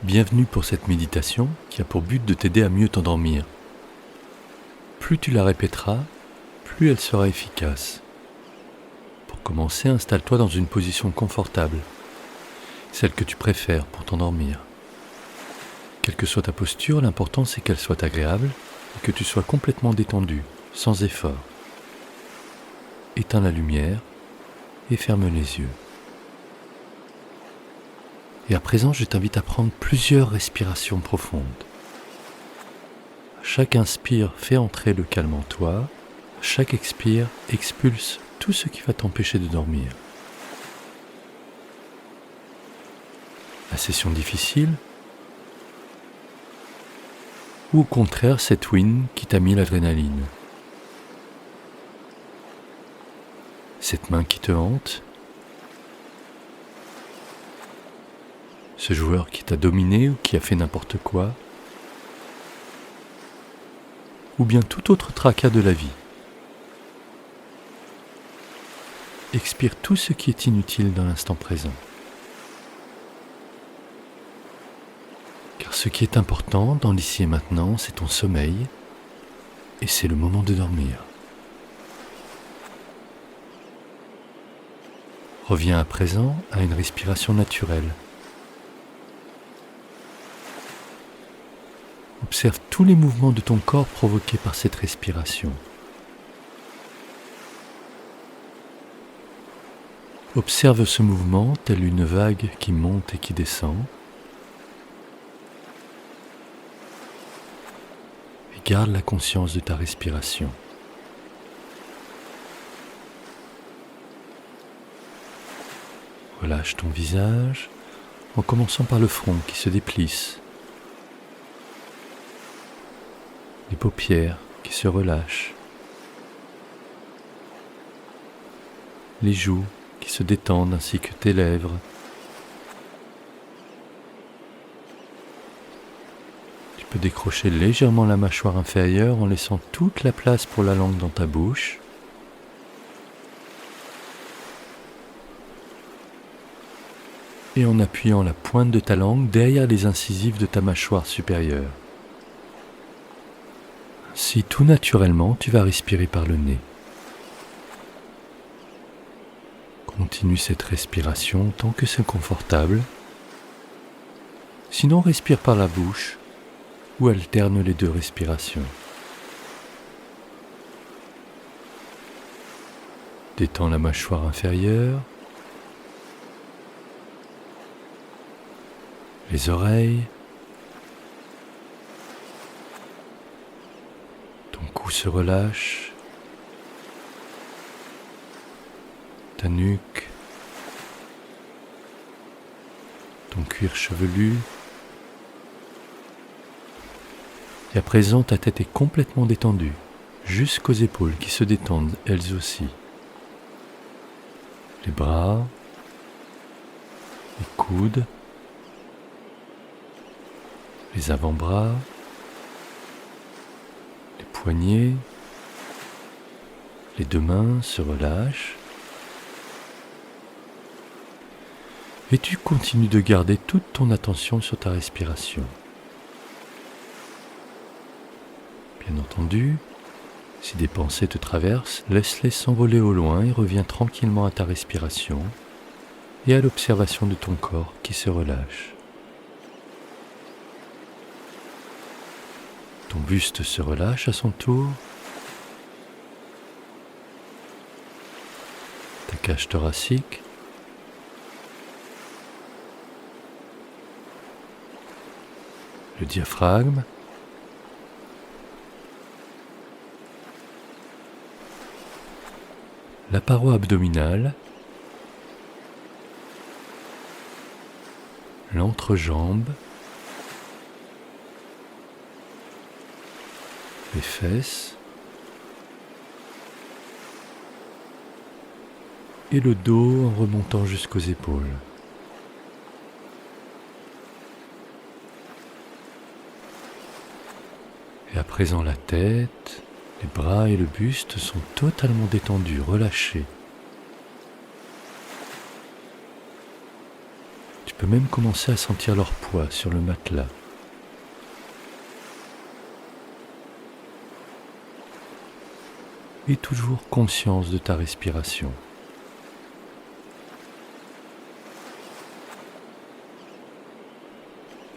Bienvenue pour cette méditation qui a pour but de t'aider à mieux t'endormir. Plus tu la répéteras, plus elle sera efficace. Pour commencer, installe-toi dans une position confortable, celle que tu préfères pour t'endormir. Quelle que soit ta posture, l'important c'est qu'elle soit agréable et que tu sois complètement détendu, sans effort. Éteins la lumière et ferme les yeux. Et à présent, je t'invite à prendre plusieurs respirations profondes. À chaque inspire, fais entrer le calme en toi. À chaque expire, expulse tout ce qui va t'empêcher de dormir. La session difficile, ou au contraire cette win qui t'a mis l'adrénaline. Cette main qui te hante, ce joueur qui t'a dominé ou qui a fait n'importe quoi, ou bien tout autre tracas de la vie. Expire tout ce qui est inutile dans l'instant présent. Car ce qui est important dans l'ici et maintenant, c'est ton sommeil, et c'est le moment de dormir. Reviens à présent à une respiration naturelle. Observe tous les mouvements de ton corps provoqués par cette respiration. Observe ce mouvement tel une vague qui monte et qui descend. Et garde la conscience de ta respiration. Relâche ton visage en commençant par le front qui se déplisse. Les paupières qui se relâchent, les joues qui se détendent ainsi que tes lèvres. Tu peux décrocher légèrement la mâchoire inférieure en laissant toute la place pour la langue dans ta bouche. Et en appuyant la pointe de ta langue derrière les incisives de ta mâchoire supérieure. Si tout naturellement, tu vas respirer par le nez. Continue cette respiration tant que c'est confortable. Sinon, respire par la bouche ou alterne les deux respirations. Détends la mâchoire inférieure, les oreilles, ton cou se relâche, ta nuque, ton cuir chevelu. Et à présent, ta tête est complètement détendue, jusqu'aux épaules qui se détendent elles aussi. Les bras, les coudes, les avant-bras, les poignets, les deux mains se relâchent. Et tu continues de garder toute ton attention sur ta respiration. Bien entendu, si des pensées te traversent, laisse-les s'envoler au loin et reviens tranquillement à ta respiration et à l'observation de ton corps qui se relâche. Ton buste se relâche à son tour. Ta cage thoracique. Le diaphragme. La paroi abdominale. L'entrejambe. Les fesses. Et le dos en remontant jusqu'aux épaules. Et à présent la tête, les bras et le buste sont totalement détendus, relâchés. Tu peux même commencer à sentir leur poids sur le matelas. Et toujours conscience de ta respiration.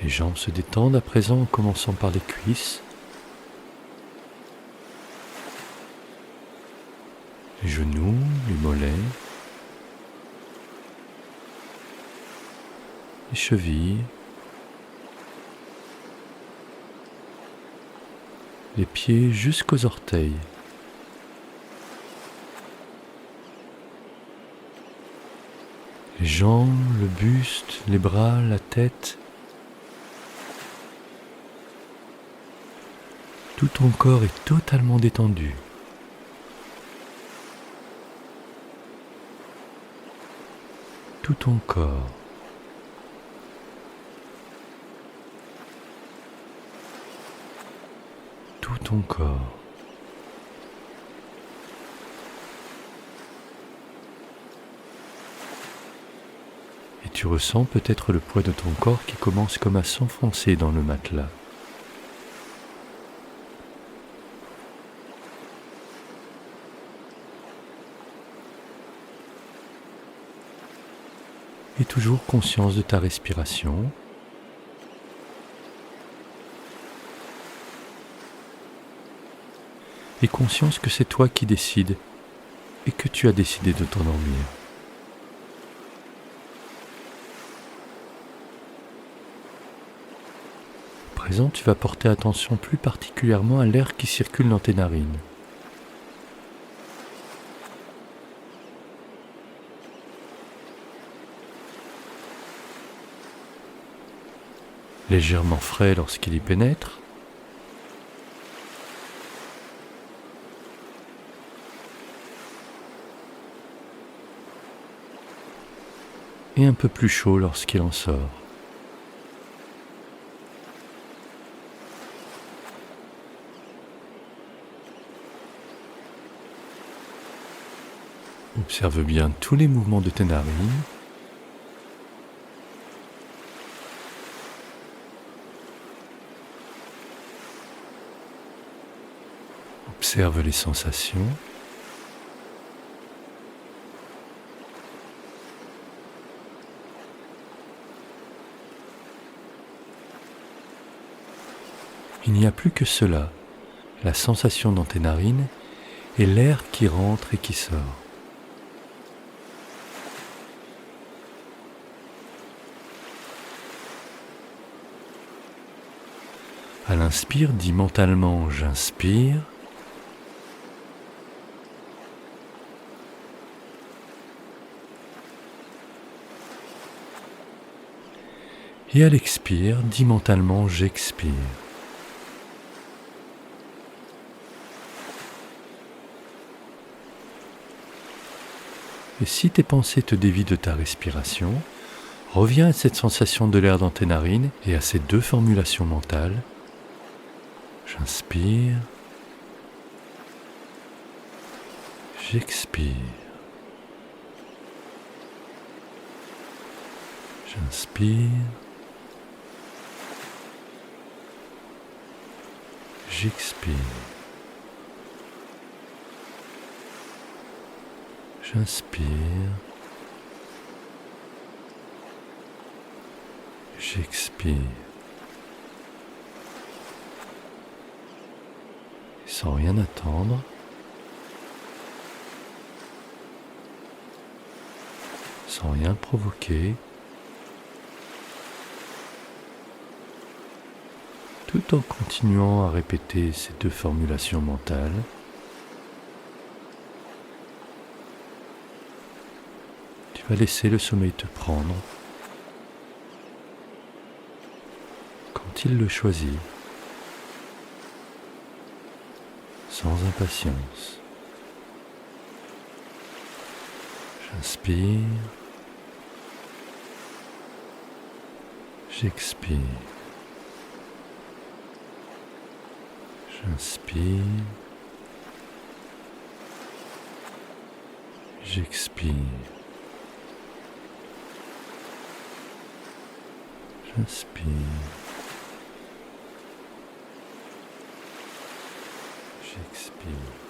Les jambes se détendent à présent en commençant par les cuisses, les genoux, les mollets, les chevilles, les pieds jusqu'aux orteils. Les jambes, le buste, les bras, la tête. Tout ton corps est totalement détendu. Tout ton corps. Tout ton corps. Et tu ressens peut-être le poids de ton corps qui commence comme à s'enfoncer dans le matelas. Et toujours conscience de ta respiration. Et conscience que c'est toi qui décides et que tu as décidé de t'endormir. À présent, tu vas porter attention plus particulièrement à l'air qui circule dans tes narines. Légèrement frais lorsqu'il y pénètre, et un peu plus chaud lorsqu'il en sort. Observe bien tous les mouvements de tes narines. Observe les sensations. Il n'y a plus que cela, la sensation dans tes narines et l'air qui rentre et qui sort. À l'inspire, dis mentalement « j'inspire ». Et à l'expire, dis mentalement « j'expire ». Et si tes pensées te dévient de ta respiration, reviens à cette sensation de l'air dans tes narines et à ces deux formulations mentales. J'inspire, j'expire. J'inspire, j'expire. J'inspire, j'expire. Sans rien attendre, sans rien provoquer, tout en continuant à répéter ces deux formulations mentales. Tu vas laisser le sommeil te prendre quand il le choisit, sans impatience. J'inspire, j'expire. J'inspire, j'expire. J'inspire. J'expire.